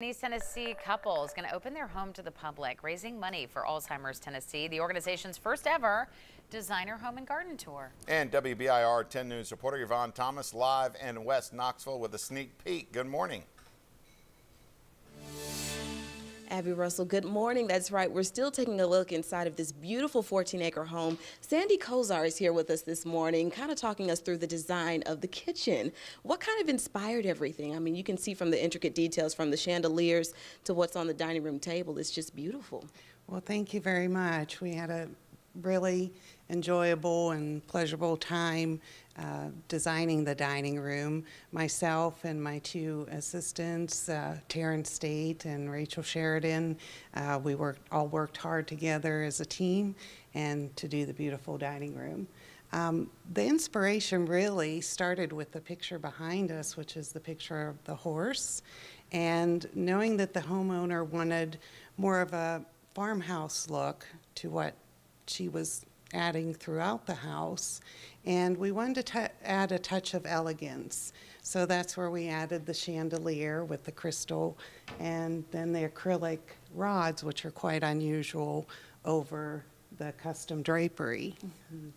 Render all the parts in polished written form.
East Tennessee couple is going to open their home to the public, raising money for Alzheimer's Tennessee, the organization's first ever designer home and garden tour. And WBIR 10 News reporter Yvonne Thomas live in West Knoxville with a sneak peek. Good morning. Abby Russell, good morning. That's right. We're still taking a look inside of this beautiful 14-acre home. Sandy Kozar is here with us this morning, kind of talking us through the design of the kitchen. What kind of inspired everything? I mean, you can see from the intricate details from the chandeliers to what's on the dining room table. It's just beautiful. Well, thank you very much. We had a really enjoyable and pleasurable time designing the dining room. Myself and my two assistants, Terrence State and Rachel Sheridan, we all worked hard together as a team and to do the beautiful dining room. The inspiration really started with the picture behind us, which is the picture of the horse, and knowing that the homeowner wanted more of a farmhouse look to what she was adding throughout the house, and we wanted to add a touch of elegance. So that's where we added the chandelier with the crystal and then the acrylic rods, which are quite unusual, over the custom drapery. Mm-hmm.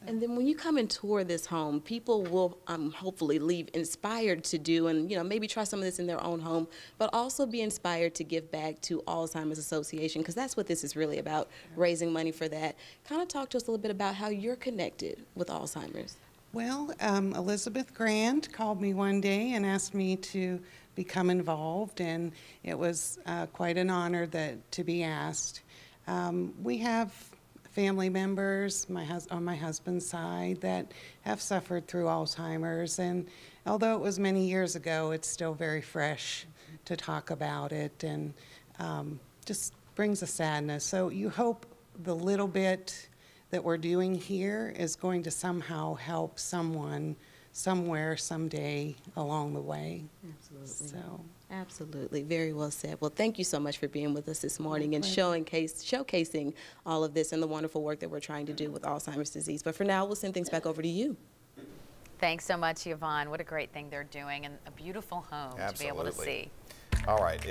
And then when you come and tour this home, people will hopefully leave inspired to do and maybe try some of this in their own home, but also be inspired to give back to Alzheimer's Association, because that's what this is really about, raising money for that. Kind of talk to us a little bit about how you're connected with Alzheimer's. Well, Elizabeth Grant called me one day and asked me to become involved, and it was quite an honor to be asked. We have family members on my husband's side that have suffered through Alzheimer's, and although it was many years ago, it's still very fresh to talk about it, and just brings a sadness. So you hope the little bit that we're doing here is going to somehow help someone somewhere someday along the way. Absolutely. Absolutely. Very well said. Well, thank you so much for being with us this morning and showcasing all of this and the wonderful work that we're trying to do with Alzheimer's disease. But for now, we'll send things back over to you. Thanks so much, Yvonne. What a great thing they're doing, and a beautiful home to be able to see. All right.